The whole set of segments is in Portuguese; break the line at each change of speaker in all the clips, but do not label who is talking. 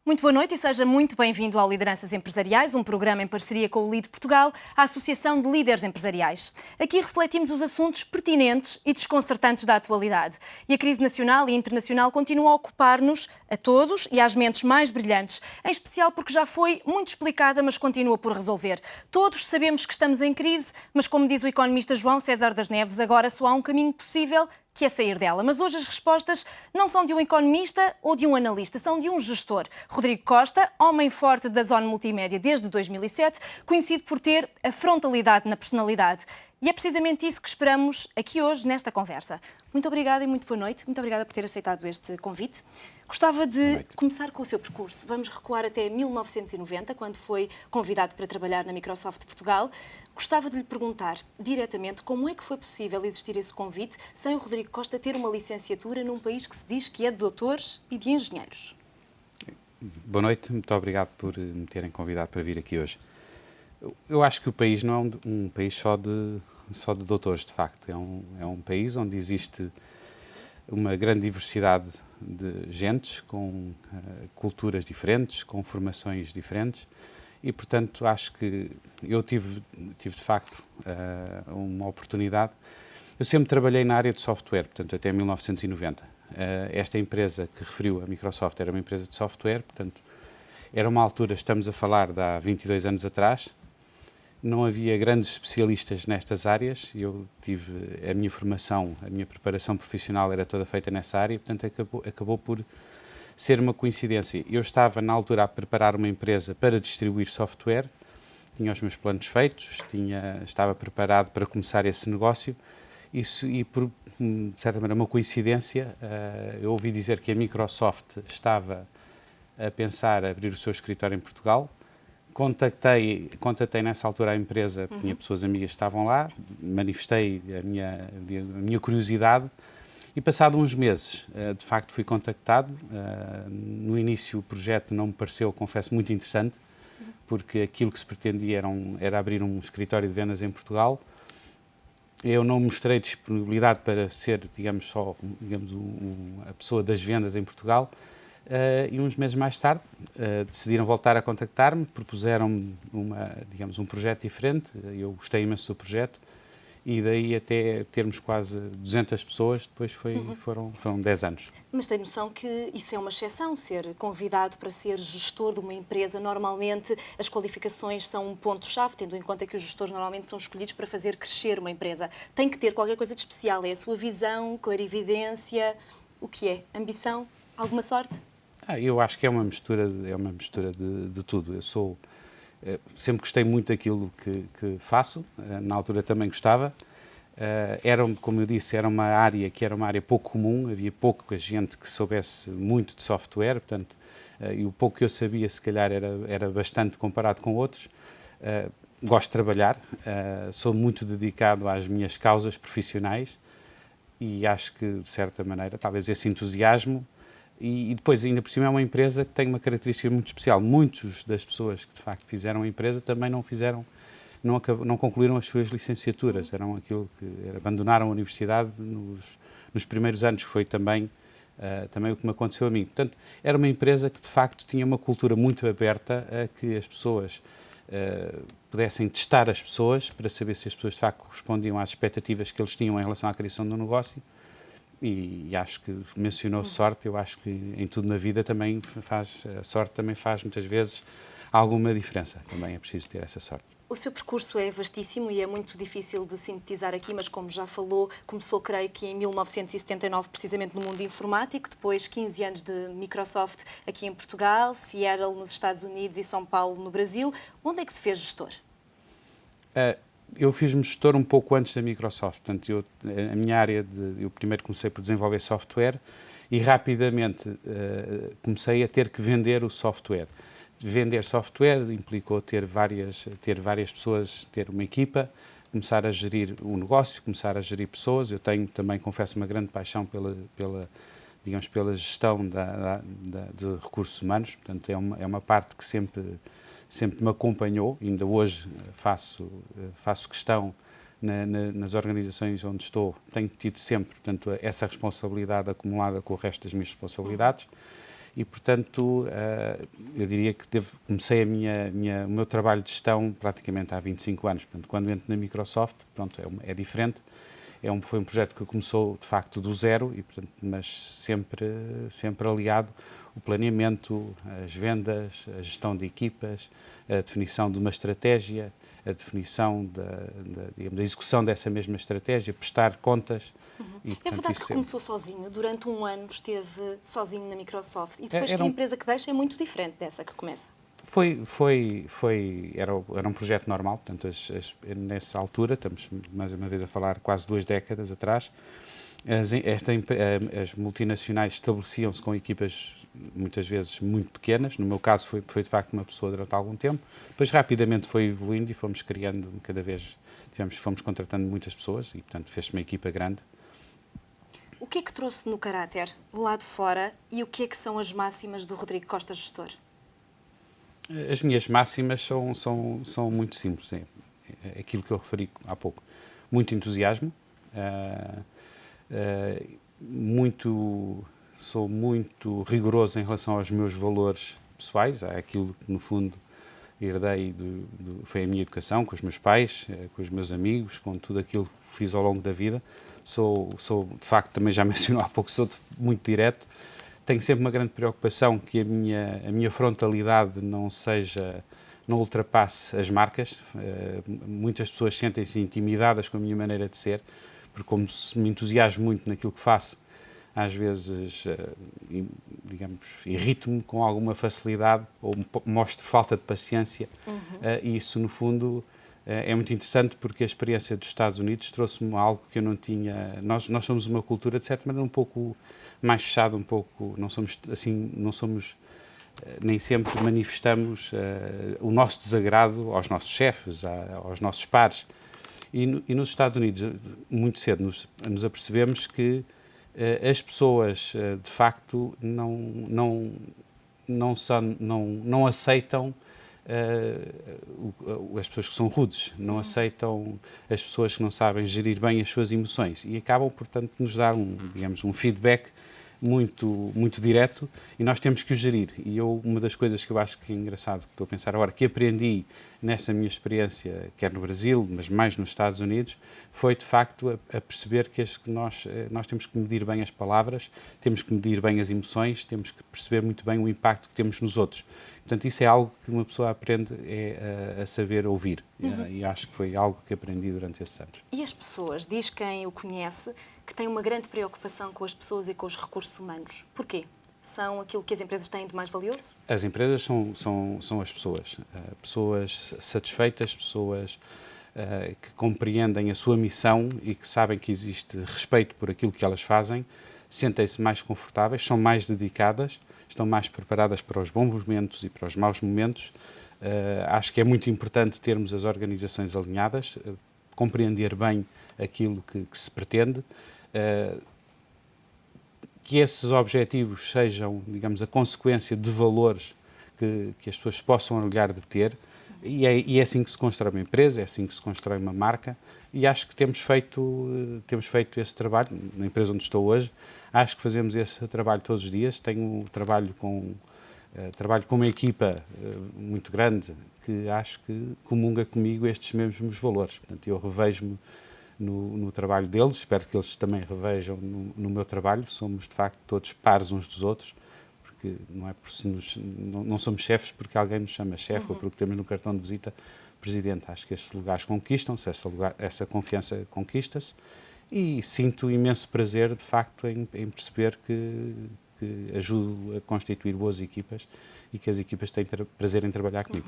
Muito boa noite e seja muito bem-vindo ao Lideranças Empresariais, um programa em parceria com o LIDE Portugal, a Associação de Líderes Empresariais. Aqui refletimos os assuntos pertinentes e desconcertantes da atualidade. E a crise nacional e internacional continua a ocupar-nos, a todos e às mentes mais brilhantes, em especial porque já foi muito explicada, mas continua por resolver. Todos sabemos que estamos em crise, mas como diz o economista João César das Neves, agora só há um caminho possível, que é sair dela. Mas hoje as respostas não são de um economista ou de um analista, são de um gestor. Rodrigo Costa, homem forte da Zona Multimédia desde 2007, conhecido por ter a frontalidade na personalidade. E é precisamente isso que esperamos aqui hoje, nesta conversa. Muito obrigada e muito boa noite. Muito obrigada por ter aceitado este convite. Gostava de começar com o seu percurso. Vamos recuar até 1990, quando foi convidado para trabalhar na Microsoft Portugal. Gostava de lhe perguntar diretamente como é que foi possível existir esse convite sem o Rodrigo Costa ter uma licenciatura num país que se diz que é de doutores e de engenheiros.
Boa noite, muito obrigado por me terem convidado para vir aqui hoje. Eu acho que o país não é um país só de doutores, de facto. É um país onde existe uma grande diversidade de gentes, com culturas diferentes, com formações diferentes e, portanto, acho que eu tive de facto uma oportunidade. Eu sempre trabalhei na área de software, portanto, até 1990. Esta empresa que referiu, a Microsoft, era uma empresa de software, portanto, era uma altura, estamos a falar de há 22 anos atrás, não havia grandes especialistas nestas áreas, eu tive a minha formação, a minha preparação profissional era toda feita nessa área, portanto acabou por ser uma coincidência. Eu estava na altura a preparar uma empresa para distribuir software, tinha os meus planos feitos, estava preparado para começar esse negócio, e por, de certa maneira, uma coincidência, eu ouvi dizer que a Microsoft estava a pensar abrir o seu escritório em Portugal. Contatei nessa altura a empresa, tinha pessoas amigas que estavam lá, manifestei a minha curiosidade e passado uns meses, de facto, fui contactado. No início o projeto não me pareceu, confesso, muito interessante, porque aquilo que se pretendia era abrir um escritório de vendas em Portugal. Eu não mostrei disponibilidade para ser, digamos, a pessoa das vendas em Portugal. E uns meses mais tarde decidiram voltar a contactar-me, propuseram-me um projeto diferente. Eu gostei imenso do projeto e daí até termos quase 200 pessoas, depois foram 10 anos.
Mas tem noção que isso é uma exceção, ser convidado para ser gestor de uma empresa. Normalmente as qualificações são um ponto-chave, tendo em conta que os gestores normalmente são escolhidos para fazer crescer uma empresa. Tem que ter qualquer coisa de especial, é a sua visão, clarividência, o que é? Ambição? Alguma sorte?
Eu acho que é uma mistura de tudo. Eu sempre gostei muito daquilo que faço, na altura também gostava. Como eu disse, era uma área pouco comum, havia pouca gente que soubesse muito de software, portanto, e o pouco que eu sabia, se calhar, era bastante comparado com outros. Gosto de trabalhar, sou muito dedicado às minhas causas profissionais e acho que, de certa maneira, talvez esse entusiasmo. E depois, ainda por cima, é uma empresa que tem uma característica muito especial. Muitas das pessoas que, de facto, fizeram a empresa também não concluíram as suas licenciaturas. Abandonaram a universidade nos primeiros anos. Foi também o que me aconteceu a mim. Portanto, era uma empresa que, de facto, tinha uma cultura muito aberta a que as pessoas pudessem testar as pessoas para saber se as pessoas, de facto, correspondiam às expectativas que eles tinham em relação à criação do negócio. E acho que mencionou sorte. Eu acho que em tudo na vida também a sorte também faz muitas vezes alguma diferença. Também é preciso ter essa sorte.
O seu percurso é vastíssimo e é muito difícil de sintetizar aqui, mas como já falou, começou, creio que em 1979, precisamente no mundo informático, depois 15 anos de Microsoft aqui em Portugal, Seattle nos Estados Unidos e São Paulo no Brasil. Onde é que se fez gestor?
Eu fiz-me gestor um pouco antes da Microsoft. Portanto, a minha área eu primeiro comecei por desenvolver software e rapidamente comecei a ter que vender o software. Vender software implicou ter várias pessoas, ter uma equipa, começar a gerir o negócio, começar a gerir pessoas. Eu tenho também, confesso, uma grande paixão pela gestão de recursos humanos. Portanto, é uma parte que sempre me acompanhou. Ainda hoje faço questão nas organizações onde estou, tenho tido sempre, portanto, essa responsabilidade acumulada com o resto das minhas responsabilidades. e, portanto, eu diria que comecei o meu trabalho de gestão praticamente há 25 anos. Portanto, quando entro na Microsoft, pronto, é diferente. Foi um projeto que começou, de facto, do zero, mas sempre aliado o planeamento, as vendas, a gestão de equipas, a definição de uma estratégia, a definição da execução dessa mesma estratégia, prestar contas.
E, portanto, é verdade que começou sozinho, durante um ano esteve sozinho na Microsoft e depois que a empresa que deixa é muito diferente dessa que começa.
Era um projeto normal, portanto, nessa altura, estamos mais uma vez a falar quase 2 décadas atrás, as multinacionais estabeleciam-se com equipas muitas vezes muito pequenas. No meu caso foi de facto uma pessoa durante algum tempo. Depois rapidamente foi evoluindo e fomos criando cada vez, fomos contratando muitas pessoas e, portanto, fez-se uma equipa grande.
O que é que trouxe no caráter lá de fora e o que é que são as máximas do Rodrigo Costa, gestor?
As minhas máximas são muito simples. É aquilo que eu referi há pouco. Muito entusiasmo, sou muito rigoroso em relação aos meus valores pessoais, aquilo que, no fundo, herdei foi a minha educação, com os meus pais, com os meus amigos, com tudo aquilo que fiz ao longo da vida. Sou de facto, também já mencionou há pouco, sou muito direto. Tenho sempre uma grande preocupação que a minha frontalidade não ultrapasse as marcas. Muitas pessoas sentem-se intimidadas com a minha maneira de ser, porque como me entusiasmo muito naquilo que faço, às vezes, irrito-me com alguma facilidade ou mostro falta de paciência. E isso, no fundo, é muito interessante porque a experiência dos Estados Unidos trouxe-me algo que eu não tinha. Nós somos uma cultura, de certa maneira, um pouco mais fechada, não somos nem sempre manifestamos o nosso desagrado aos nossos chefes, aos nossos pares. E nos Estados Unidos, muito cedo, nos apercebemos que as pessoas, de facto, não aceitam as pessoas que são rudes, não aceitam as pessoas que não sabem gerir bem as suas emoções e acabam, portanto, nos dar um feedback muito direto e nós temos que o gerir. E uma das coisas que eu acho que é engraçado, que estou a pensar agora, que aprendi nessa minha experiência, quer no Brasil, mas mais nos Estados Unidos, foi de facto a perceber que nós temos que medir bem as palavras, temos que medir bem as emoções, temos que perceber muito bem o impacto que temos nos outros. Portanto, isso é algo que uma pessoa aprende a saber ouvir. E acho que foi algo que aprendi durante esses anos.
E as pessoas, diz quem o conhece, que tem uma grande preocupação com as pessoas e com os recursos humanos. Porquê? São aquilo que as empresas têm de mais valioso?
As empresas são as pessoas. Pessoas satisfeitas, pessoas que compreendem a sua missão e que sabem que existe respeito por aquilo que elas fazem, sentem-se mais confortáveis, são mais dedicadas, estão mais preparadas para os bons momentos e para os maus momentos. Acho que é muito importante termos as organizações alinhadas, compreender bem aquilo que se pretende, que esses objetivos sejam, digamos, a consequência de valores que as pessoas possam orgulhar de ter, e é assim que se constrói uma empresa, é assim que se constrói uma marca, e acho que temos feito esse trabalho, na empresa onde estou hoje, acho que fazemos esse trabalho todos os dias. Trabalho com uma equipa muito grande que acho que comunga comigo estes mesmos valores. Portanto, eu revejo-me no trabalho deles, espero que eles também revejam no meu trabalho. Somos, de facto, todos pares uns dos outros, porque não somos chefes porque alguém nos chama chefe ou porque temos no cartão de visita presidente. Acho que estes lugares conquistam-se, essa confiança conquista-se. E sinto imenso prazer, de facto, em perceber que ajudo a constituir boas equipas e que as equipas têm prazer em trabalhar comigo.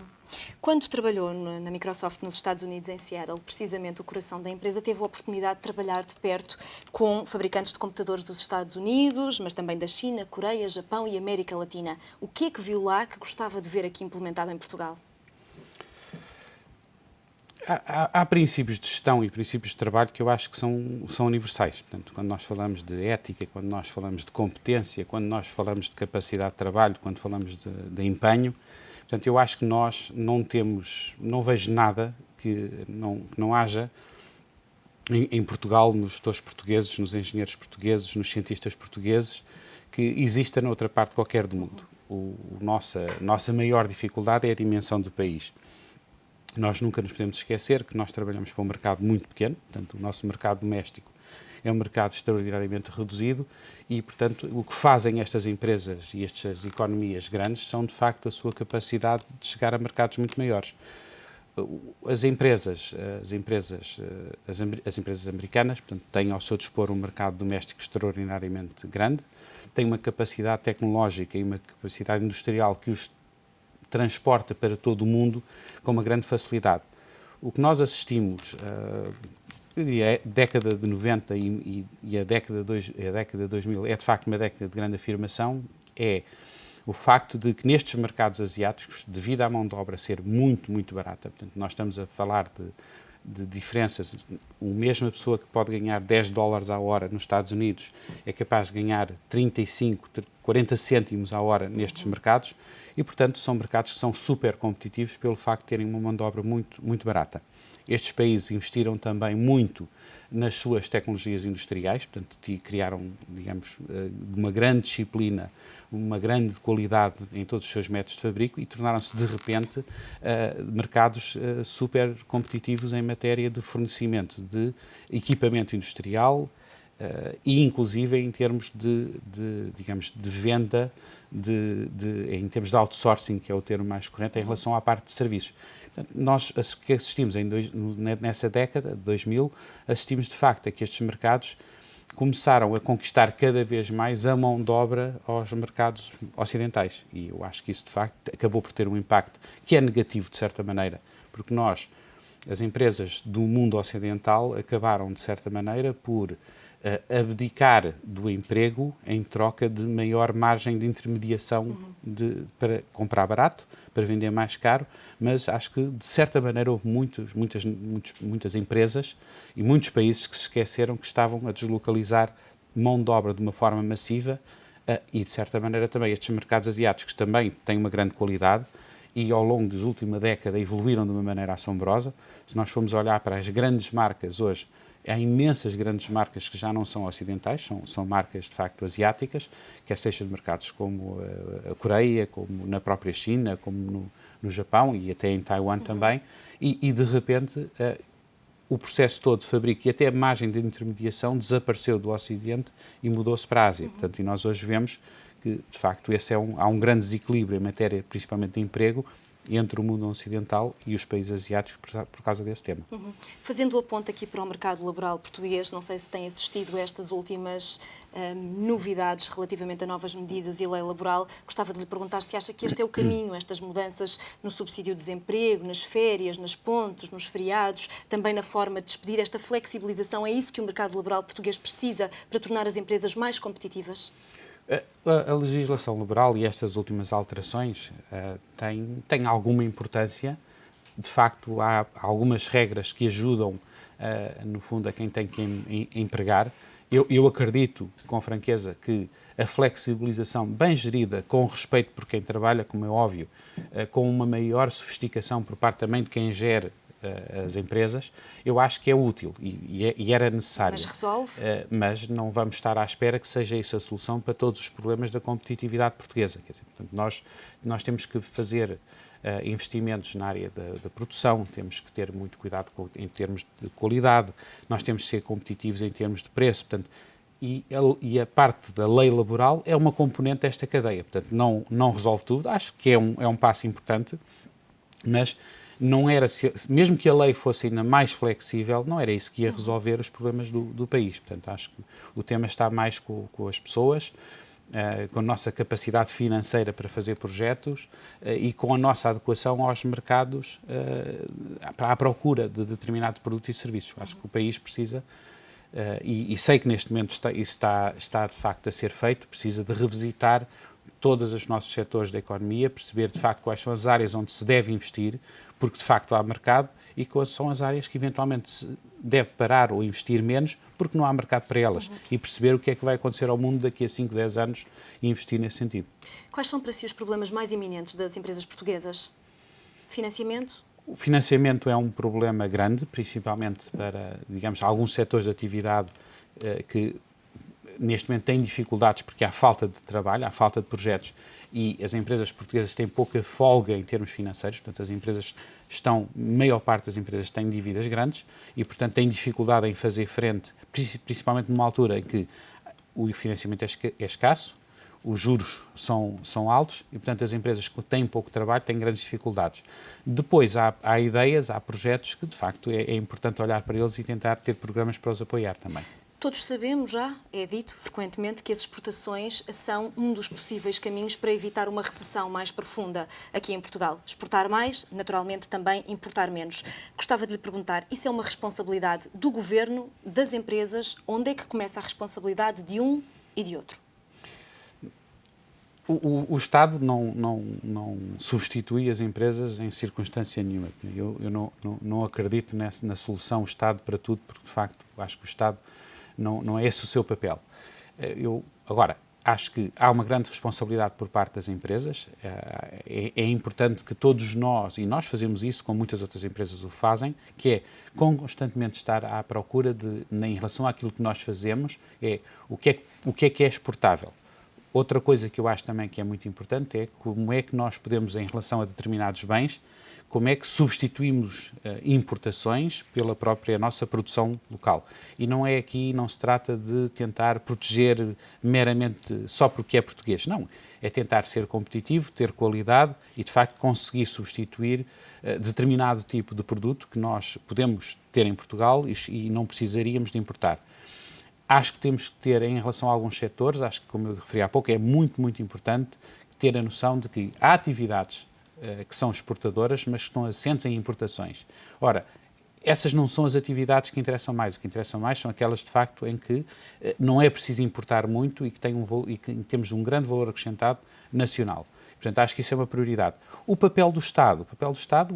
Quando trabalhou na Microsoft nos Estados Unidos, em Seattle, precisamente o coração da empresa, teve a oportunidade de trabalhar de perto com fabricantes de computadores dos Estados Unidos, mas também da China, Coreia, Japão e América Latina. O que é que viu lá que gostava de ver aqui implementado em Portugal?
Há princípios de gestão e princípios de trabalho que eu acho que são universais. Portanto, quando nós falamos de ética, quando nós falamos de competência, quando nós falamos de capacidade de trabalho, quando falamos de empenho, portanto, eu acho que nós não vejo nada que não haja em Portugal, nos gestores portugueses, nos engenheiros portugueses, nos cientistas portugueses, que exista noutra parte qualquer do mundo. Nossa maior dificuldade é a dimensão do país. Nós nunca nos podemos esquecer que nós trabalhamos para um mercado muito pequeno, portanto, o nosso mercado doméstico é um mercado extraordinariamente reduzido e, portanto, o que fazem estas empresas e estas economias grandes são, de facto, a sua capacidade de chegar a mercados muito maiores. As empresas americanas, portanto, têm ao seu dispor um mercado doméstico extraordinariamente grande, têm uma capacidade tecnológica e uma capacidade industrial que os transporta para todo o mundo com uma grande facilidade. O que nós assistimos, eu diria, a década de 90 e a década de 2000 é de facto uma década de grande afirmação, é o facto de que nestes mercados asiáticos, devido à mão de obra ser muito, muito barata, portanto, nós estamos a falar de diferenças, a mesma pessoa que pode ganhar $10 à hora nos Estados Unidos é capaz de ganhar 35, 40 cêntimos à hora nestes mercados e, portanto, são mercados que são super competitivos pelo facto de terem uma mão de obra muito, muito barata. Estes países investiram também muito nas suas tecnologias industriais, portanto, criaram, digamos, uma grande disciplina, uma grande qualidade em todos os seus métodos de fabrico e tornaram-se, de repente, mercados super competitivos em matéria de fornecimento de equipamento industrial e, inclusive, em termos digamos, de venda, em termos de outsourcing, que é o termo mais correto, em relação à parte de serviços. Nós que assistimos nessa década, de 2000, assistimos de facto a que estes mercados começaram a conquistar cada vez mais a mão de obra aos mercados ocidentais. E eu acho que isso de facto acabou por ter um impacto que é negativo de certa maneira, porque as empresas do mundo ocidental acabaram de certa maneira por abdicar do emprego em troca de maior margem de intermediação para comprar barato, para vender mais caro, mas acho que de certa maneira houve muitas empresas e muitos países que se esqueceram que estavam a deslocalizar mão de obra de uma forma massiva e de certa maneira também estes mercados asiáticos também têm uma grande qualidade e ao longo da última década evoluíram de uma maneira assombrosa. Se nós formos olhar para as grandes marcas hoje, há imensas grandes marcas que já não são ocidentais, são marcas de facto asiáticas, quer seja de mercados como a Coreia, como na própria China, como no Japão e até em Taiwan também, e de repente o processo todo de fabrico e até a margem de intermediação desapareceu do Ocidente e mudou-se para a Ásia. Portanto, e nós hoje vemos que de facto há um grande desequilíbrio em matéria principalmente de emprego entre o mundo ocidental e os países asiáticos por causa desse tema.
Fazendo o aponto aqui para o mercado laboral português, não sei se tem assistido a estas últimas novidades relativamente a novas medidas e lei laboral. Gostava de lhe perguntar se acha que este é o caminho, estas mudanças no subsídio de desemprego, nas férias, nas pontes, nos feriados, também na forma de despedir, esta flexibilização, é isso que o mercado laboral português precisa para tornar as empresas mais competitivas?
A legislação laboral e estas últimas alterações têm alguma importância. De facto, há algumas regras que ajudam, no fundo, a quem tem que empregar. Eu acredito, com franqueza, que a flexibilização bem gerida, com respeito por quem trabalha, como é óbvio, com uma maior sofisticação por parte também de quem gere as empresas, eu acho que é útil e era necessário.
Mas resolve?
Mas não vamos estar à espera que seja isso a solução para todos os problemas da competitividade portuguesa. Quer dizer, portanto, nós temos que fazer investimentos na área da produção, temos que ter muito cuidado em termos de qualidade, nós temos que ser competitivos em termos de preço, portanto, e a parte da lei laboral é uma componente desta cadeia. Portanto, não resolve tudo, acho que é um passo importante, mas não era, mesmo que a lei fosse ainda mais flexível, não era isso que ia resolver os problemas do país. Portanto, acho que o tema está mais com as pessoas, com a nossa capacidade financeira para fazer projetos e com a nossa adequação aos mercados à procura de determinados produtos e serviços. Acho que o país precisa, e sei que neste momento isso está de facto a ser feito, precisa de revisitar todos os nossos setores da economia, perceber de facto quais são as áreas onde se deve investir, porque de facto há mercado, e quais são as áreas que eventualmente se deve parar ou investir menos, porque não há mercado para elas, e perceber o que é que vai acontecer ao mundo daqui a 5, 10 anos e investir nesse sentido.
Quais são para si os problemas mais iminentes das empresas portuguesas? Financiamento?
O financiamento é um problema grande, principalmente para, digamos, alguns setores de atividade que neste momento têm dificuldades porque há falta de trabalho, há falta de projetos e as empresas portuguesas têm pouca folga em termos financeiros, portanto as empresas maior parte das empresas têm dívidas grandes e, portanto, têm dificuldade em fazer frente, principalmente numa altura em que o financiamento é escasso, os juros são altos e, portanto, as empresas que têm pouco trabalho têm grandes dificuldades. Depois há ideias, há projetos que, de facto, é importante olhar para eles e tentar ter programas para os apoiar também.
Todos sabemos já, é dito frequentemente, que as exportações são um dos possíveis caminhos para evitar uma recessão mais profunda aqui em Portugal. Exportar mais, naturalmente também importar menos. Gostava de lhe perguntar, isso é uma responsabilidade do Governo, das empresas? Onde é que começa a responsabilidade de um e de outro?
O Estado não substitui as empresas em circunstância nenhuma. Eu não acredito na solução Estado para tudo, porque, de facto, acho que o Estado não é esse o seu papel. Agora, acho que há uma grande responsabilidade por parte das empresas. É importante que todos nós, e nós fazemos isso, como muitas outras empresas o fazem, que é constantemente estar à procura em relação àquilo que nós fazemos, o que é exportável. Outra coisa que eu acho também que é muito importante é como é que nós podemos, em relação a determinados bens, como é que substituímos importações pela própria nossa produção local. E não se trata de tentar proteger meramente só porque é português. Não, é tentar ser competitivo, ter qualidade e, de facto, conseguir substituir determinado tipo de produto que nós podemos ter em Portugal e não precisaríamos de importar. Acho que temos que ter, em relação a alguns setores, acho que, como eu referi há pouco, é muito, muito importante ter a noção de que há atividades que são exportadoras, mas que estão assentes em importações. Ora, essas não são as atividades que interessam mais. O que interessa mais são aquelas, de facto, em que não é preciso importar muito e que temos um grande valor acrescentado nacional. Portanto, acho que isso é uma prioridade. O papel do Estado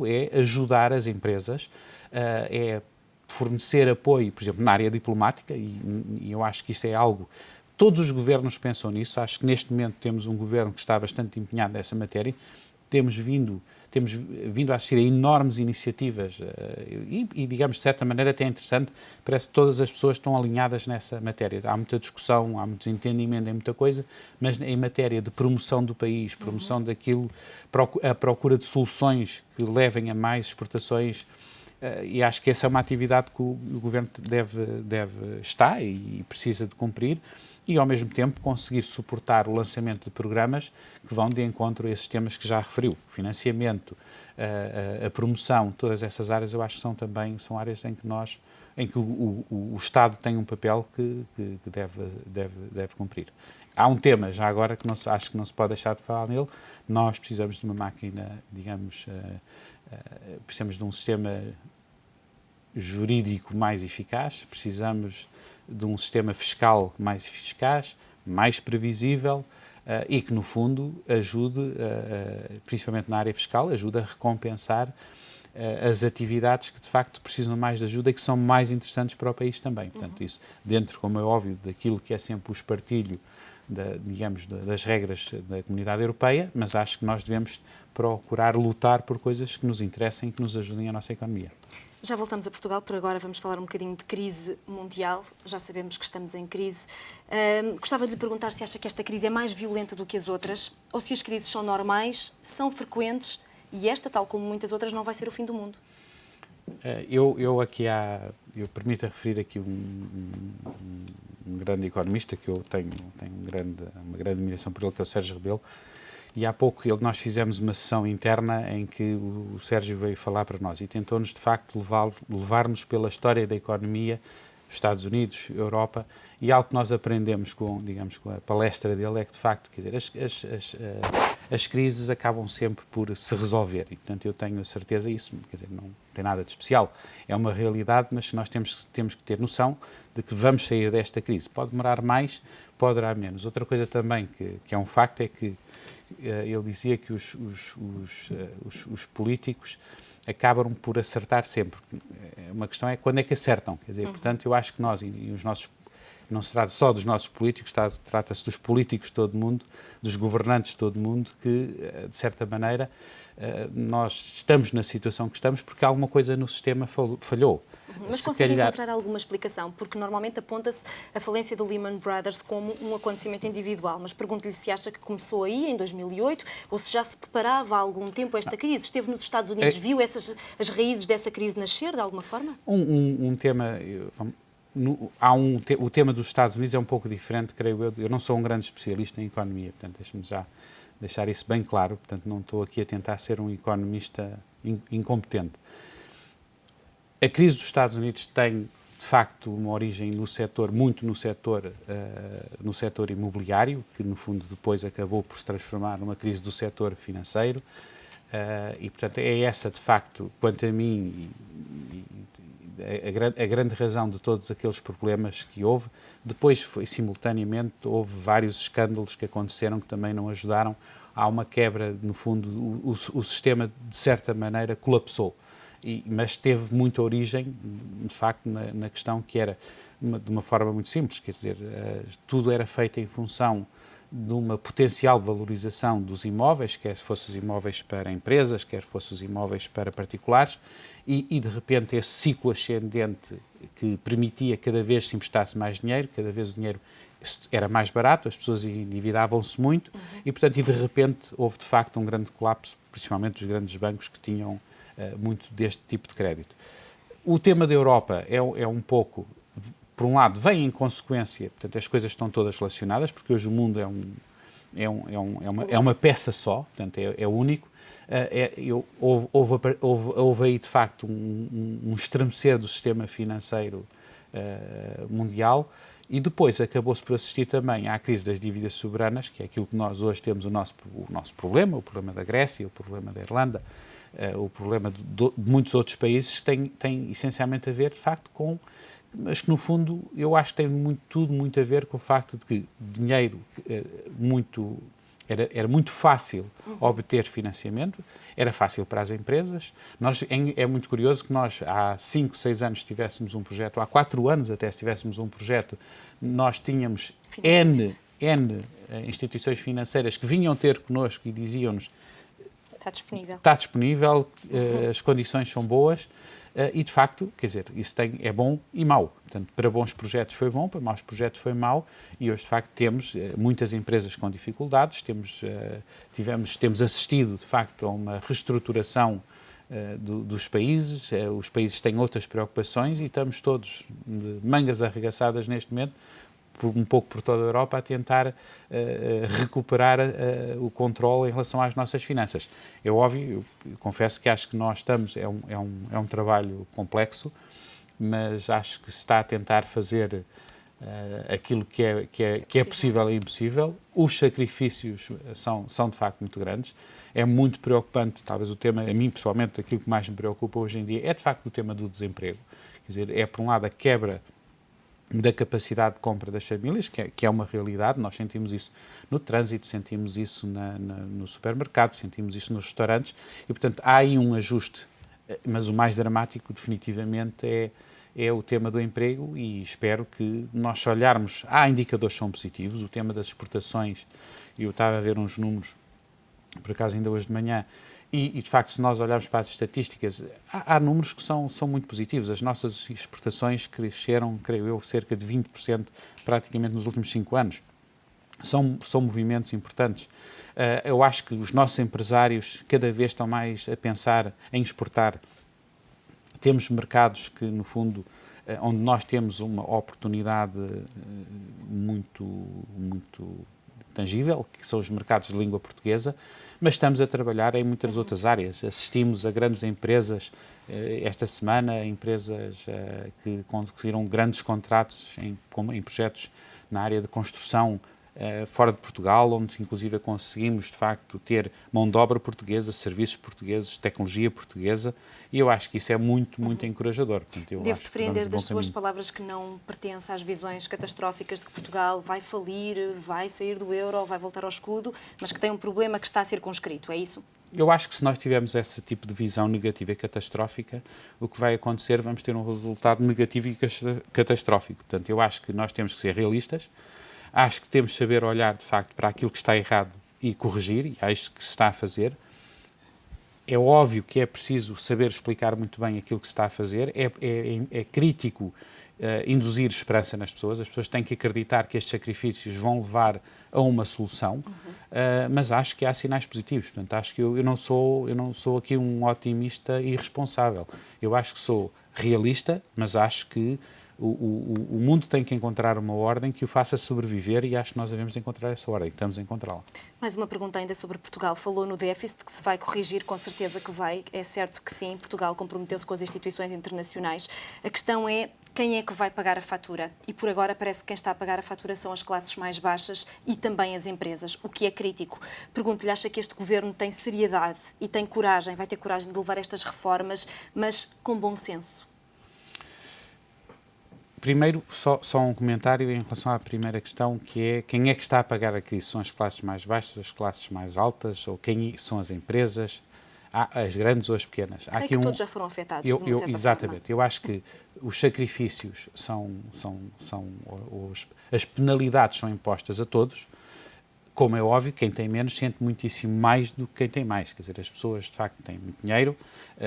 é ajudar as empresas, é fornecer apoio, por exemplo, na área diplomática, e eu acho que isso é algo... Todos os governos pensam nisso. Acho que neste momento temos um governo que está bastante empenhado nessa matéria. Temos vindo a assistir a enormes iniciativas e, digamos, de certa maneira até é interessante, parece que todas as pessoas estão alinhadas nessa matéria. Há muita discussão, há muito desentendimento em muita coisa, mas em matéria de promoção do país, promoção daquilo, a procura de soluções que levem a mais exportações, e acho que essa é uma atividade que o Governo deve estar e precisa de cumprir, e ao mesmo tempo conseguir suportar o lançamento de programas que vão de encontro a esses temas que já referiu. O financiamento, a promoção, todas essas áreas eu acho que são áreas em que o Estado tem um papel que deve cumprir. Há um tema, já agora, que acho que não se pode deixar de falar nele. Nós precisamos de uma máquina, digamos, precisamos de um sistema jurídico mais eficaz, precisamos de um sistema fiscal mais eficaz, mais previsível e que, no fundo, ajude, principalmente na área fiscal, ajude a recompensar as atividades que, de facto, precisam mais de ajuda e que são mais interessantes para o país também. Portanto, isso dentro, como é óbvio, daquilo que é sempre o espartilho, digamos, das regras da Comunidade Europeia, mas acho que nós devemos procurar lutar por coisas que nos interessem e que nos ajudem a nossa economia.
Já voltamos a Portugal, por agora vamos falar um bocadinho de crise mundial. Já sabemos que estamos em crise. Gostava de lhe perguntar se acha que esta crise é mais violenta do que as outras, ou se as crises são normais, são frequentes e esta, tal como muitas outras, não vai ser o fim do mundo.
Eu permito referir aqui um grande economista que eu tenho uma grande admiração por ele, que é o Sérgio Rebelo. E há pouco nós fizemos uma sessão interna em que o Sérgio veio falar para nós e tentou-nos, de facto, levar-nos pela história da economia, Estados Unidos, Europa, e algo que nós aprendemos com a palestra dele é que, de facto, quer dizer, as crises acabam sempre por se resolver e, portanto, eu tenho a certeza, isso, quer dizer, não tem nada de especial, é uma realidade, mas nós temos que ter noção de que vamos sair desta crise. Pode demorar mais, pode durar menos. Outra coisa também que é um facto é que ele dizia que os políticos acabam por acertar sempre. Uma questão é quando é que acertam. Quer dizer, portanto, eu acho que nós e os nossos não se trata só dos nossos políticos, trata-se dos políticos de todo o mundo, dos governantes de todo o mundo, que, de certa maneira, nós estamos na situação que estamos porque alguma coisa no sistema falhou.
Mas consegue encontrar alguma explicação? Porque normalmente aponta-se a falência do Lehman Brothers como um acontecimento individual, mas pergunto-lhe se acha que começou aí, em 2008, ou se já se preparava há algum tempo esta crise. Esteve nos Estados Unidos, viu as raízes dessa crise nascer, de alguma forma?
Um tema... o tema dos Estados Unidos é um pouco diferente, creio eu. Eu não sou um grande especialista em economia, portanto, deixe-me já deixar isso bem claro. Portanto, não estou aqui a tentar ser um economista incompetente. A crise dos Estados Unidos tem, de facto, uma origem muito no setor imobiliário, que, no fundo, depois acabou por se transformar numa crise do setor financeiro. E, portanto, é essa, de facto, quanto a mim, a grande razão de todos aqueles problemas que houve. Depois, simultaneamente, houve vários escândalos que aconteceram que também não ajudaram. Há uma quebra, no fundo, o sistema, de certa maneira, colapsou. Mas teve muita origem, de facto, na questão que era, de uma forma muito simples, quer dizer, tudo era feito em função de uma potencial valorização dos imóveis, quer fossem os imóveis para empresas, quer fossem os imóveis para particulares, e de repente esse ciclo ascendente que permitia cada vez se emprestasse mais dinheiro, cada vez o dinheiro era mais barato, as pessoas endividavam-se muito, e portanto, de repente houve de facto um grande colapso, principalmente dos grandes bancos que tinham muito deste tipo de crédito. O tema da Europa é um pouco, por um lado, vem em consequência, portanto as coisas estão todas relacionadas, porque hoje o mundo é uma peça só, portanto é único. Houve aí de facto um estremecer do sistema financeiro mundial, e depois acabou-se por assistir também à crise das dívidas soberanas, que é aquilo que nós hoje temos o nosso problema, o problema da Grécia, o problema da Irlanda, o problema de muitos outros países, tem essencialmente a ver, de facto, com... Mas que, no fundo, eu acho que tem tudo muito a ver com o facto de que dinheiro era muito fácil obter financiamento, era fácil para as empresas. É muito curioso que nós, há 5, 6 anos, tivéssemos um projeto, há 4 anos até, se tivéssemos um projeto, nós tínhamos N instituições financeiras que vinham ter connosco e diziam-nos: está disponível, as condições são boas. E, de facto, quer dizer, isso é bom e mau. Portanto, para bons projetos foi bom, para maus projetos foi mau, e hoje, de facto, temos muitas empresas com dificuldades, temos assistido, de facto, a uma reestruturação dos países, os países têm outras preocupações e estamos todos de mangas arregaçadas neste momento, um pouco por toda a Europa, a tentar recuperar o controle em relação às nossas finanças. É óbvio, eu confesso que acho que nós estamos, é um trabalho complexo, mas acho que se está a tentar fazer aquilo que é possível e impossível. Os sacrifícios são de facto muito grandes. É muito preocupante, talvez o tema, a mim pessoalmente, aquilo que mais me preocupa hoje em dia é de facto o tema do desemprego. Quer dizer, é por um lado a quebra da capacidade de compra das famílias, que é uma realidade. Nós sentimos isso no trânsito, sentimos isso no supermercado, sentimos isso nos restaurantes, e portanto há aí um ajuste, mas o mais dramático definitivamente é o tema do emprego, e espero que nós, se olharmos, há indicadores que são positivos, o tema das exportações, eu estava a ver uns números, por acaso ainda hoje de manhã, e de facto, se nós olharmos para as estatísticas, há números que são muito positivos. As nossas exportações cresceram, creio eu, cerca de 20% praticamente nos últimos 5 anos. São movimentos importantes. Eu acho que os nossos empresários cada vez estão mais a pensar em exportar. Temos mercados que, no fundo, onde nós temos uma oportunidade muito tangível, que são os mercados de língua portuguesa, mas estamos a trabalhar em muitas outras áreas. Assistimos a grandes empresas, esta semana, empresas que conseguiram grandes contratos em projetos na área de construção fora de Portugal, onde inclusive conseguimos, de facto, ter mão de obra portuguesa, serviços portugueses, tecnologia portuguesa, e eu acho que isso é muito, muito encorajador. Portanto,
devo depreender das suas palavras que não pertence às visões catastróficas de que Portugal vai falir, vai sair do euro, vai voltar ao escudo, mas que tem um problema que está circunscrito, é isso?
Eu acho que se nós tivermos esse tipo de visão negativa e catastrófica, o que vai acontecer, vamos ter um resultado negativo e catastrófico. Portanto, eu acho que nós temos que ser realistas, acho que temos que saber olhar, de facto, para aquilo que está errado e corrigir, e acho que se está a fazer. É óbvio que é preciso saber explicar muito bem aquilo que se está a fazer, é crítico induzir esperança nas pessoas, as pessoas têm que acreditar que estes sacrifícios vão levar a uma solução, mas acho que há sinais positivos. Portanto, acho que eu não sou aqui um otimista irresponsável. Eu acho que sou realista, mas acho que o mundo tem que encontrar uma ordem que o faça sobreviver e acho que nós devemos encontrar essa ordem, estamos a encontrá-la.
Mais uma pergunta ainda sobre Portugal. Falou no déficit, que se vai corrigir, com certeza que vai. É certo que sim, Portugal comprometeu-se com as instituições internacionais. A questão é quem é que vai pagar a fatura? E por agora parece que quem está a pagar a fatura são as classes mais baixas e também as empresas, o que é crítico. Pergunto-lhe, acha que este governo tem seriedade e tem coragem, vai ter coragem de levar estas reformas, mas com bom senso?
Primeiro, só um comentário em relação à primeira questão, que é quem é que está a pagar a crise? São as classes mais baixas, as classes mais altas, ou quem são as empresas, as grandes ou as pequenas?
É que todos já foram afetados, de uma certa
exatamente.
forma.
Eu acho que os sacrifícios as penalidades são impostas a todos. Como é óbvio, quem tem menos sente muitíssimo mais do que quem tem mais. Quer dizer, as pessoas, de facto, têm muito dinheiro.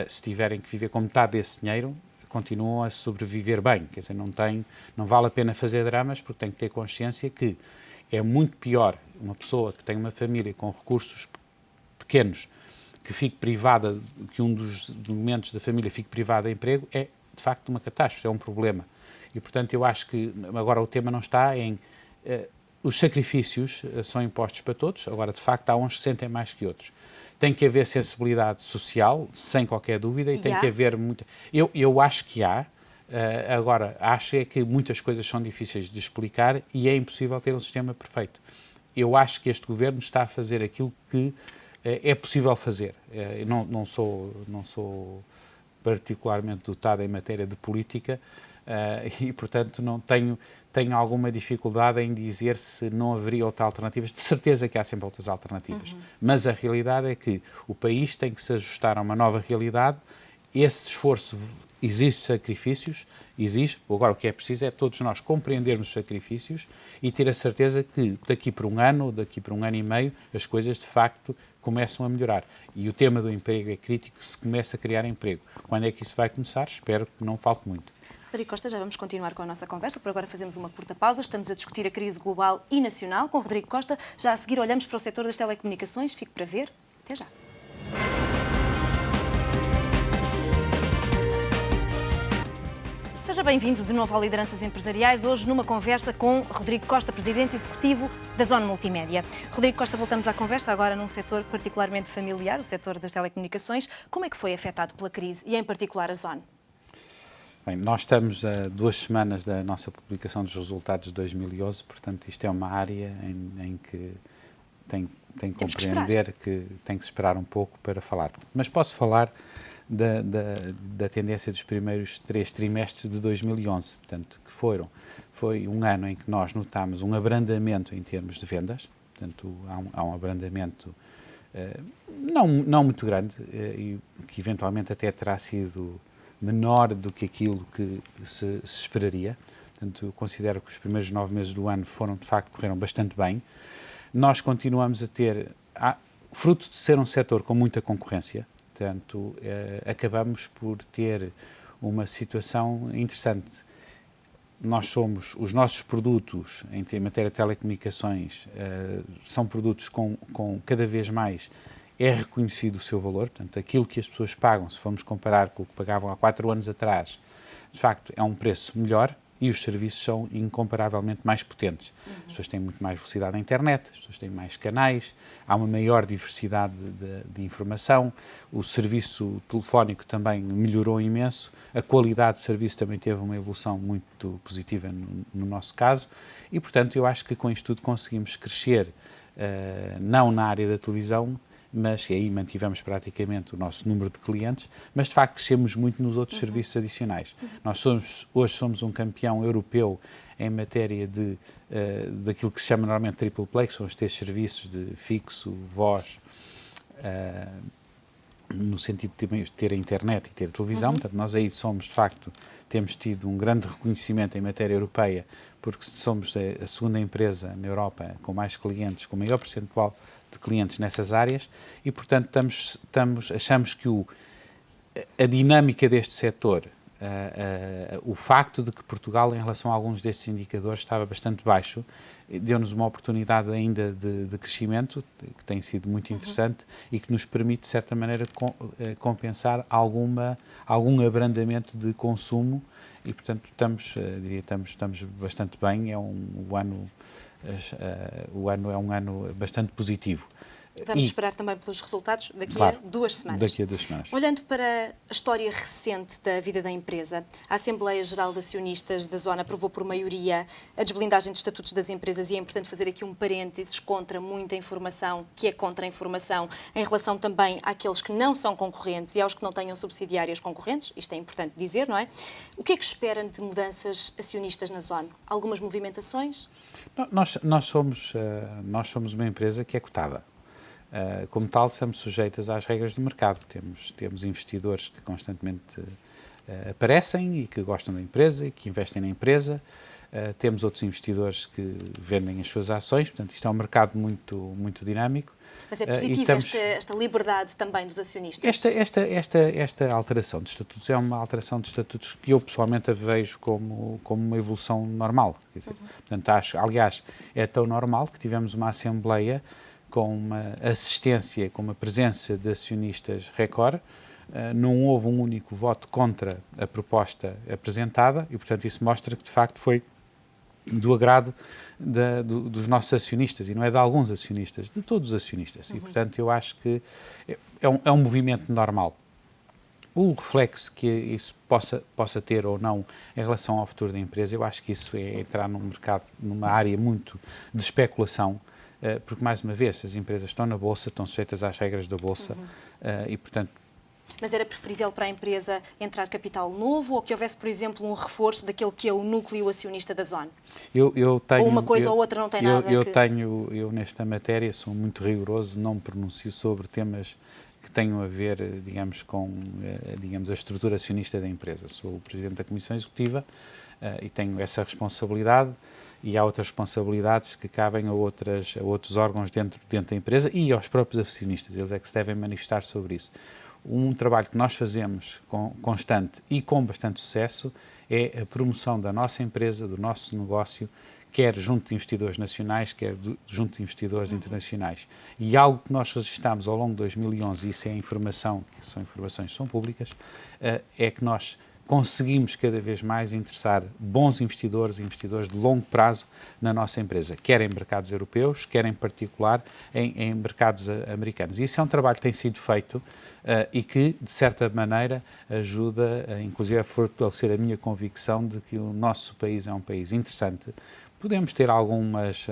Se tiverem que viver com metade desse dinheiro, continuam a sobreviver bem, quer dizer, não vale a pena fazer dramas, porque tem que ter consciência que é muito pior uma pessoa que tem uma família com recursos pequenos, que fique privada, que um dos elementos da família fique privada de emprego, é de facto uma catástrofe, é um problema. E portanto eu acho que agora o tema não está em... os sacrifícios são impostos para todos, agora de facto há uns que sentem mais que outros. Tem que haver sensibilidade social, sem qualquer dúvida, e tem que haver muita... Eu acho que há, agora, acho é que muitas coisas são difíceis de explicar e é impossível ter um sistema perfeito. Eu acho que este governo está a fazer aquilo que é possível fazer. Eu não sou particularmente dotado em matéria de política e, portanto, não tenho alguma dificuldade em dizer se não haveria outras alternativas. De certeza que há sempre outras alternativas. Mas a realidade é que o país tem que se ajustar a uma nova realidade. Esse esforço exige sacrifícios, exige. Agora, o que é preciso é todos nós compreendermos os sacrifícios e ter a certeza que daqui por um ano, ou daqui por um ano e meio, as coisas, de facto, começam a melhorar. E o tema do emprego é crítico, se começa a criar emprego. Quando é que isso vai começar? Espero que não falte muito.
Rodrigo Costa, já vamos continuar com a nossa conversa. Por agora fazemos uma curta pausa. Estamos a discutir a crise global e nacional com Rodrigo Costa. Já a seguir olhamos para o setor das telecomunicações. Fique para ver. Até já. Seja bem-vindo de novo ao Lideranças Empresariais, hoje numa conversa com Rodrigo Costa, Presidente Executivo da Zone Multimédia. Rodrigo Costa, voltamos à conversa agora num setor particularmente familiar, o setor das telecomunicações. Como é que foi afetado pela crise e, em particular, a Zone?
Bem, nós estamos a 2 semanas da nossa publicação dos resultados de 2011, portanto isto é uma área em que tem que compreender que tem que se esperar um pouco para falar. Mas posso falar da tendência dos primeiros 3 trimestres de 2011, portanto, que foi um ano em que nós notámos um abrandamento em termos de vendas, portanto há um abrandamento não muito grande e que eventualmente até terá sido menor do que aquilo que se esperaria. Portanto, eu considero que os primeiros 9 meses do ano correram bastante bem. Nós continuamos a ter, fruto de ser um setor com muita concorrência, portanto, acabamos por ter uma situação interessante. Os nossos produtos, em matéria de telecomunicações, são produtos com cada vez mais é reconhecido o seu valor, portanto, aquilo que as pessoas pagam, se formos comparar com o que pagavam há 4 anos atrás, de facto é um preço melhor e os serviços são incomparavelmente mais potentes. As pessoas têm muito mais velocidade na internet, as pessoas têm mais canais, há uma maior diversidade de informação, o serviço telefónico também melhorou imenso, a qualidade de serviço também teve uma evolução muito positiva no nosso caso e, portanto, eu acho que com isto tudo conseguimos crescer, não na área da televisão, mas aí mantivemos praticamente o nosso número de clientes, mas de facto crescemos muito nos outros serviços adicionais. Nós hoje somos um campeão europeu em matéria daquilo que se chama normalmente triple play, que são os 3 serviços de fixo, voz no sentido de ter a internet e ter a televisão. Portanto, nós aí somos, de facto, temos tido um grande reconhecimento em matéria europeia, porque somos a segunda empresa na Europa com mais clientes, com maior percentual de clientes nessas áreas, e, portanto, achamos que a dinâmica deste setor, o facto de que Portugal, em relação a alguns destes indicadores, estava bastante baixo, deu-nos uma oportunidade ainda de crescimento, que tem sido muito interessante e que nos permite, de certa maneira, compensar algum abrandamento de consumo e, portanto, estamos bastante bem. O ano é um ano bastante positivo.
Vamos esperar também pelos resultados daqui
claro,
a 2 semanas.
Daqui a 2 semanas.
Olhando para a história recente da vida da empresa, a Assembleia Geral de Acionistas da Zona aprovou por maioria a desblindagem dos estatutos das empresas, e é importante fazer aqui um parênteses contra muita informação, que é contra a informação, em relação também àqueles que não são concorrentes e aos que não tenham subsidiárias concorrentes. Isto é importante dizer, não é? O que é que esperam de mudanças acionistas na Zona? Algumas movimentações?
Nós somos uma empresa que é cotada. Como tal, estamos sujeitos às regras do mercado. Temos investidores que constantemente aparecem e que gostam da empresa e que investem na empresa. Temos outros investidores que vendem as suas ações. Portanto, isto é um mercado muito, muito dinâmico.
Mas é positivo esta liberdade também dos acionistas?
Esta alteração de estatutos é uma alteração de estatutos que eu pessoalmente a vejo como uma evolução normal. Quer dizer, portanto, aliás, é tão normal que tivemos uma Assembleia com uma assistência, com uma presença de acionistas recorde. Não houve um único voto contra a proposta apresentada e, portanto, isso mostra que, de facto, foi do agrado dos nossos acionistas, e não é de alguns acionistas, de todos os acionistas. E, portanto, eu acho que é um movimento normal. O reflexo que isso possa ter ou não em relação ao futuro da empresa, eu acho que isso é entrar num mercado, numa área muito de especulação, porque, mais uma vez, as empresas estão na Bolsa, estão sujeitas às regras da Bolsa e, portanto...
Mas era preferível para a empresa entrar capital novo ou que houvesse, por exemplo, um reforço daquele que é o núcleo acionista da Zona? Ou uma coisa ou outra não tem nada
Eu, nesta matéria, sou muito rigoroso, não me pronuncio sobre temas que tenham a ver, digamos, com a estrutura acionista da empresa. Sou o Presidente da Comissão Executiva e tenho essa responsabilidade. E há outras responsabilidades que cabem a outros órgãos dentro da empresa e aos próprios acionistas. Eles é que se devem manifestar sobre isso. Um trabalho que nós fazemos constante e com bastante sucesso é a promoção da nossa empresa, do nosso negócio, quer junto de investidores nacionais, quer junto de investidores internacionais. E algo que nós registámos ao longo de 2011, e isso é informação, que são informações que são públicas, é que nós conseguimos cada vez mais interessar bons investidores e investidores de longo prazo na nossa empresa, quer em mercados europeus, quer em particular em mercados americanos. E isso é um trabalho que tem sido feito e que, de certa maneira, ajuda, inclusive, a fortalecer a minha convicção de que o nosso país é um país interessante. Podemos ter algumas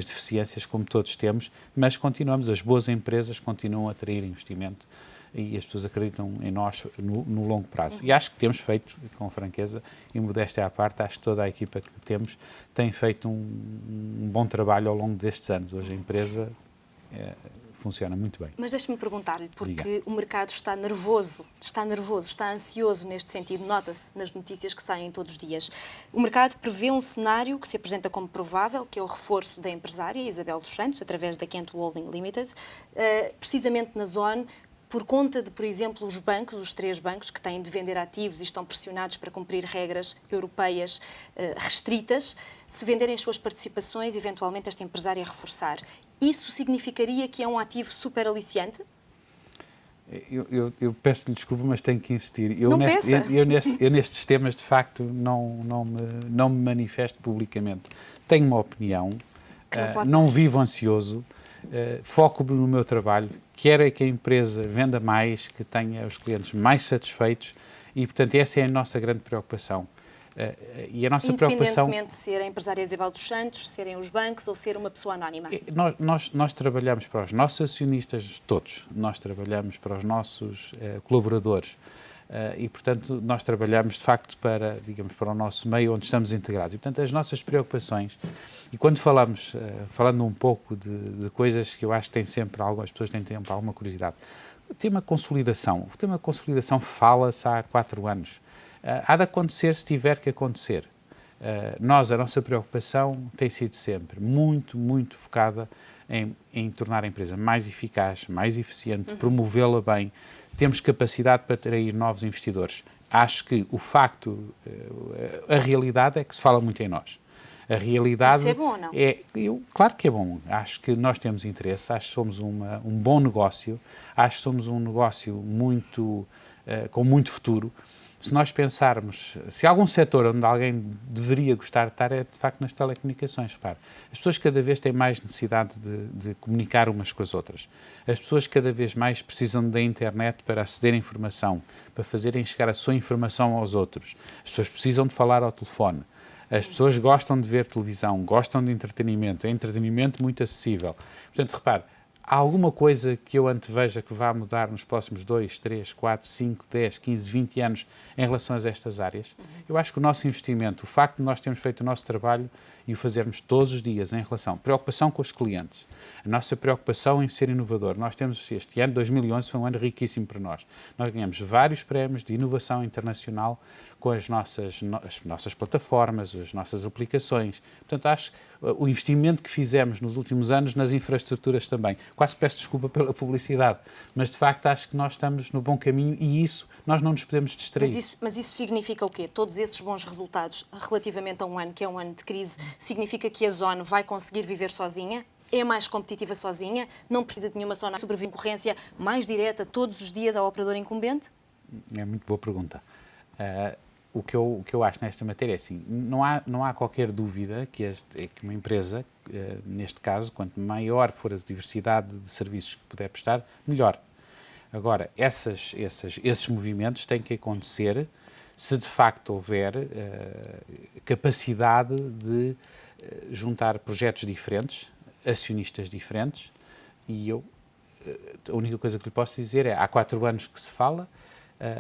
deficiências, como todos temos, mas as boas empresas continuam a atrair investimento e as pessoas acreditam em nós no longo prazo. E acho que temos feito, com franqueza e modéstia à parte, acho que toda a equipa que temos tem feito um bom trabalho ao longo destes anos. Hoje a empresa funciona muito bem.
Mas deixe-me perguntar-lhe, porque o mercado está nervoso, está ansioso neste sentido, nota-se nas notícias que saem todos os dias. O mercado prevê um cenário que se apresenta como provável, que é o reforço da empresária Isabel dos Santos, através da Kent Holding Limited, precisamente na zona, por conta de, por exemplo, os bancos, os 3 bancos que têm de vender ativos e estão pressionados para cumprir regras europeias restritas, se venderem as suas participações, eventualmente esta empresária reforçar. Isso significaria que é um ativo super aliciante?
Eu peço-lhe desculpa, mas tenho que insistir.
Eu
nestes temas, de facto, não me manifesto publicamente. Tenho uma opinião, não vivo ansioso, foco no meu trabalho, quero que a empresa venda mais, que tenha os clientes mais satisfeitos e, portanto, essa é a nossa grande preocupação. E a nossa preocupação...
Independentemente de ser a empresária Isabel dos Santos, serem os bancos ou ser uma pessoa anónima?
Nós trabalhamos para os nossos acionistas todos, nós trabalhamos para os nossos colaboradores, e, portanto, nós trabalhamos, de facto, para, digamos, para o nosso meio onde estamos integrados. E, portanto, as nossas preocupações, e quando falando um pouco de coisas que eu acho que tem sempre as pessoas têm sempre alguma curiosidade, o tema consolidação. O tema consolidação fala-se há 4 anos. Há de acontecer se tiver que acontecer. A nossa preocupação tem sido sempre muito, muito focada em tornar a empresa mais eficaz, mais eficiente, promovê-la bem. Temos capacidade para atrair novos investidores. Acho que a realidade é que se fala muito em nós. A realidade
Isso é bom ou não?
Claro que é bom. Acho que nós temos interesse, acho que somos um bom negócio, acho que somos um negócio com muito futuro. Se nós pensarmos, se há algum setor onde alguém deveria gostar de estar, é de facto nas telecomunicações. Repare, as pessoas cada vez têm mais necessidade de comunicar umas com as outras. As pessoas cada vez mais precisam da internet para aceder à informação, para fazerem chegar a sua informação aos outros. As pessoas precisam de falar ao telefone. As pessoas gostam de ver televisão, gostam de entretenimento. É entretenimento muito acessível. Portanto, repare, há alguma coisa que eu anteveja que vá mudar nos próximos 2, 3, 4, 5, 10, 15, 20 anos em relação a estas áreas? Eu acho que o nosso investimento, o facto de nós termos feito o nosso trabalho e o fazermos todos os dias em relação, preocupação com os clientes, a nossa preocupação em ser inovador. Nós temos este ano, 2011, foi um ano riquíssimo para nós. Nós ganhamos vários prémios de inovação internacional com as nossas plataformas, as nossas aplicações. Portanto, acho que o investimento que fizemos nos últimos anos nas infraestruturas também. Quase peço desculpa pela publicidade, mas de facto acho que nós estamos no bom caminho e isso nós não nos podemos distrair.
Mas isso significa o quê? Todos esses bons resultados relativamente a um ano que é um ano de crise, significa que a Zone vai conseguir viver sozinha? É mais competitiva sozinha? Não precisa de nenhuma zona de concorrência mais direta todos os dias ao operador incumbente?
É muito boa pergunta. O que eu acho nesta matéria é assim, não há qualquer dúvida que uma empresa, neste caso, quanto maior for a diversidade de serviços que puder prestar, melhor. Agora, esses movimentos têm que acontecer se de facto houver capacidade de juntar projetos diferentes, acionistas diferentes, e a única coisa que lhe posso dizer é, há 4 anos que se fala,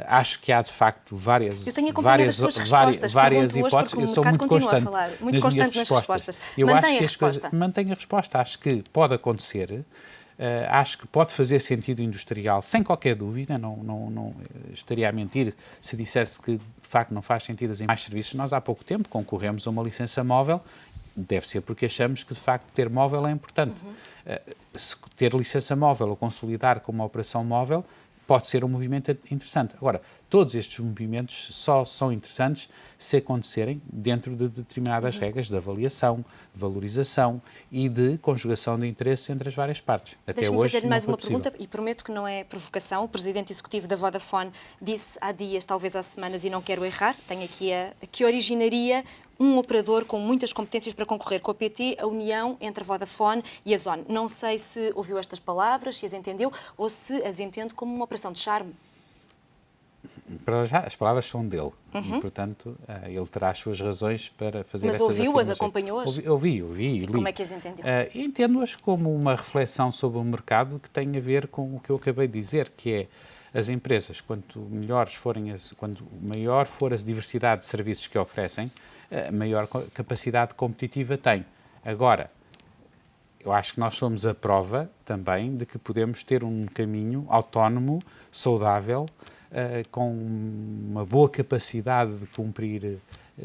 acho que há de facto várias hipóteses. Eu sou muito constante nas respostas. Eu acho que as coisas mantêm a resposta. Acho que pode acontecer. Acho que pode fazer sentido industrial, sem qualquer dúvida. Não estaria a mentir se dissesse que de facto não faz sentido em mais serviços. Nós há pouco tempo concorremos a uma licença móvel. Deve ser porque achamos que, de facto, ter móvel é importante. Se ter licença móvel ou consolidar como uma operação móvel pode ser um movimento interessante. Agora, todos estes movimentos só são interessantes se acontecerem dentro de determinadas regras de avaliação, de valorização e de conjugação de interesse entre as várias partes. Até hoje,
fazer-lhe mais uma
possível.
pergunta, e prometo que não é provocação. O presidente executivo da Vodafone disse há dias, talvez há semanas, e não quero errar, tenho aqui que originaria um operador com muitas competências para concorrer com a PT, a união entre a Vodafone e a Zone. Não sei se ouviu estas palavras, se as entendeu, ou se as entende como uma operação de charme.
Para já, as palavras são dele e, portanto, ele terá as suas razões para fazer essas afirmações.
Mas ouviu-as, acompanhou-as?
Ouvi e li.
Como é que as entendeu?
Entendo-as como uma reflexão sobre o mercado que tem a ver com o que eu acabei de dizer, que é as empresas, quanto maior for a diversidade de serviços que oferecem, maior capacidade competitiva tem. Agora, eu acho que nós somos a prova também de que podemos ter um caminho autónomo, saudável, com uma boa capacidade de cumprir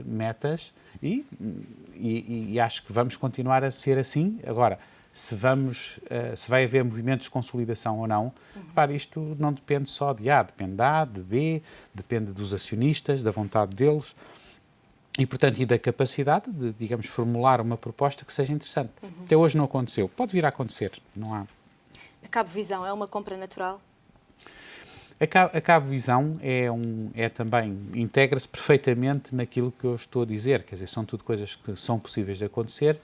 metas e acho que vamos continuar a ser assim. Agora, se vai haver movimentos de consolidação ou não, repare, isto não depende só de A, depende de A, de B, depende dos acionistas, da vontade deles e, portanto, e da capacidade de, digamos, formular uma proposta que seja interessante. Até hoje não aconteceu. Pode vir a acontecer, não há.
A Cabo Visão é uma compra natural?
A Cabo Visão também, integra-se perfeitamente naquilo que eu estou a dizer, quer dizer, são tudo coisas que são possíveis de acontecer,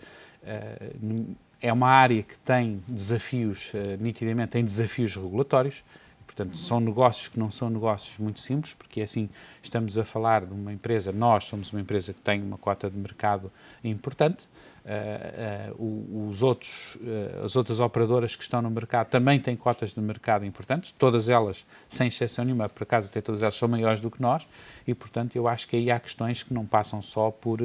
é uma área que tem desafios, nitidamente tem desafios regulatórios, Portanto, são negócios que não são negócios muito simples, porque assim estamos a falar de uma empresa, nós somos uma empresa que tem uma cota de mercado importante, as outras operadoras que estão no mercado também têm cotas de mercado importantes, todas elas, sem exceção nenhuma, por acaso até todas elas são maiores do que nós, e portanto eu acho que aí há questões que não passam só por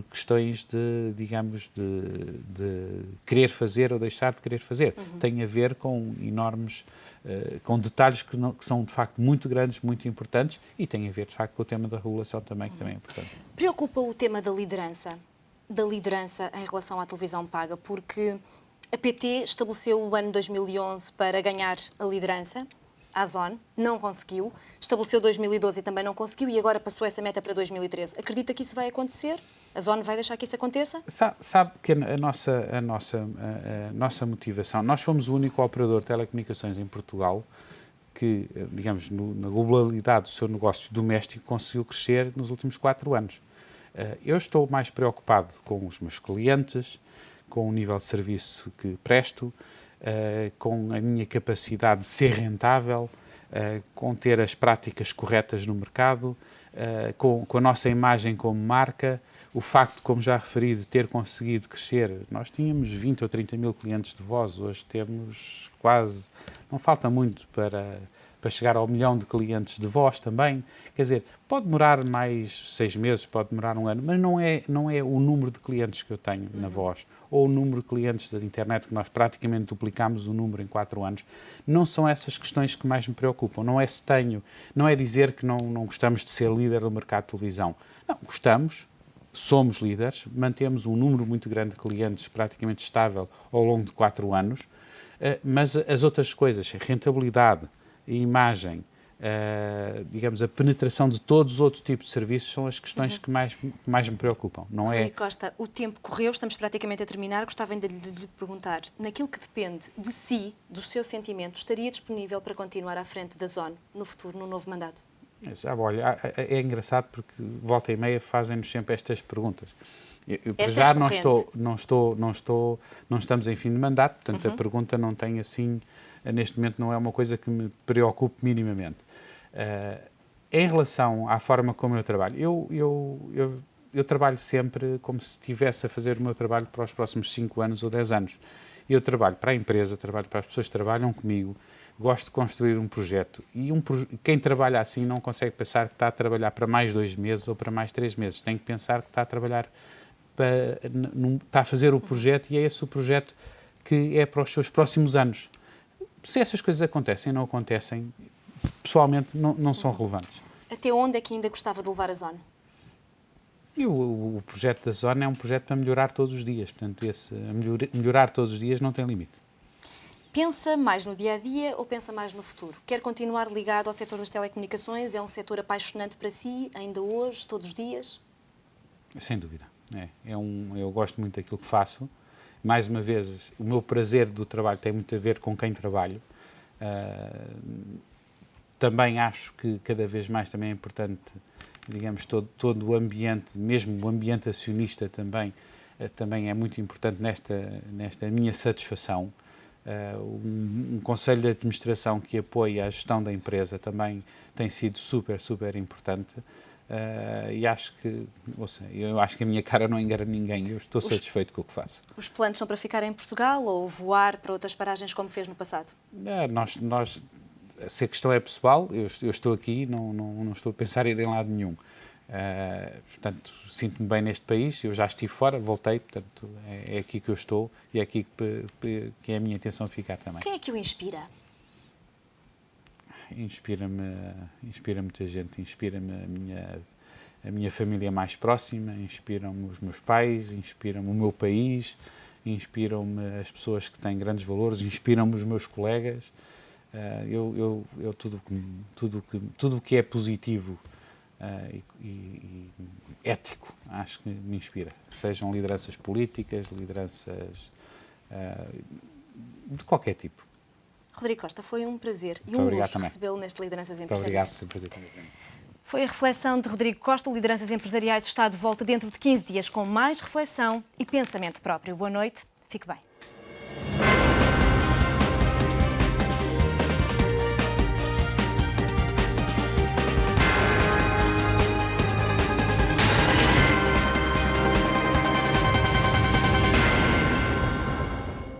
questões de, digamos, de querer fazer ou deixar de querer fazer. Tem a ver com enormes, com detalhes que são de facto muito grandes, muito importantes, e tem a ver de facto com o tema da regulação também, que também é importante.
Preocupa o tema da liderança em relação à televisão paga, porque a PT estabeleceu o ano 2011 para ganhar a liderança, a Zone, não conseguiu, estabeleceu 2012 e também não conseguiu, e agora passou essa meta para 2013. Acredita que isso vai acontecer? A Zone vai deixar que isso aconteça?
Sabe que a nossa motivação, nós fomos o único operador de telecomunicações em Portugal que, digamos, na globalidade do seu negócio doméstico conseguiu crescer nos últimos 4 anos. Eu estou mais preocupado com os meus clientes, com o nível de serviço que presto, com a minha capacidade de ser rentável, com ter as práticas corretas no mercado, com a nossa imagem como marca, o facto, como já referi, de ter conseguido crescer. Nós tínhamos 20 ou 30 mil clientes de voz, hoje temos quase, não falta muito para chegar ao 1 milhão de clientes de voz também. Quer dizer, pode demorar mais 6 meses, pode demorar 1 ano, mas não é o número de clientes que eu tenho na voz, ou o número de clientes da internet, que nós praticamente duplicámos o número em 4 anos. Não são essas questões que mais me preocupam. Não é se tenho, não é dizer que não gostamos de ser líder do mercado de televisão. Não, gostamos, somos líderes, mantemos um número muito grande de clientes praticamente estável ao longo de 4 anos, mas as outras coisas, rentabilidade, a imagem, digamos, a penetração de todos os outros tipos de serviços são as questões que mais me preocupam. Não é...
Rui Costa, o tempo correu, estamos praticamente a terminar. Gostava ainda de lhe perguntar, naquilo que depende de si, do seu sentimento, estaria disponível para continuar à frente da Zone no futuro, no novo mandato?
Sabe, olha, é engraçado porque volta e meia fazem-nos sempre estas perguntas. Eu para
Esta
já não estamos em fim de mandato, portanto a pergunta não tem assim, neste momento não é uma coisa que me preocupe minimamente. Em relação à forma como eu trabalho, eu trabalho sempre como se estivesse a fazer o meu trabalho para os próximos 5 anos ou 10 anos. Eu trabalho para a empresa, trabalho para as pessoas que trabalham comigo, gosto de construir um projeto e quem trabalha assim não consegue pensar que está a trabalhar para mais 2 meses ou para mais 3 meses. Tem que pensar que está a trabalhar está a fazer o projeto, e é esse o projeto que é para os seus próximos anos. Se essas coisas acontecem ou não acontecem, pessoalmente não são relevantes.
Até onde é que ainda gostava de levar a Zone?
E o projeto da Zone é um projeto para melhorar todos os dias. Portanto, melhorar todos os dias não tem limite.
Pensa mais no dia-a-dia ou pensa mais no futuro? Quer continuar ligado ao setor das telecomunicações? É um setor apaixonante para si, ainda hoje, todos os dias?
Sem dúvida. Eu gosto muito daquilo que faço. Mais uma vez, o meu prazer do trabalho tem muito a ver com quem trabalho. Também acho que cada vez mais também é importante, digamos, todo o ambiente, mesmo o ambiente acionista também é muito importante nesta minha satisfação. Um conselho de administração que apoia a gestão da empresa também tem sido super, super importante. E acho que, eu acho que a minha cara não engana ninguém, eu estou satisfeito com o que faço.
Os planos são para ficar em Portugal ou voar para outras paragens como fez no passado?
Se a questão é pessoal, eu estou aqui, não estou a pensar em ir em lado nenhum. Portanto, sinto-me bem neste país, eu já estive fora, voltei, portanto, é aqui que eu estou e é aqui que é a minha intenção ficar também.
Quem é que o inspira?
Inspira-me muita gente, inspira-me a minha família mais próxima, inspiram-me os meus pais, inspiram-me o meu país, inspiram-me as pessoas que têm grandes valores, inspiram-me os meus colegas. Tudo o que é positivo e ético, acho que me inspira. Sejam lideranças políticas, lideranças de qualquer tipo.
Rodrigo Costa, foi um prazer e
Muito
um luxo
também.
recebê-lo neste Lideranças
Muito obrigado,
Empresariais.
foi um prazer também.
Foi a reflexão de Rodrigo Costa. O Lideranças Empresariais está de volta dentro de 15 dias com mais reflexão e pensamento próprio. Boa noite, fique bem.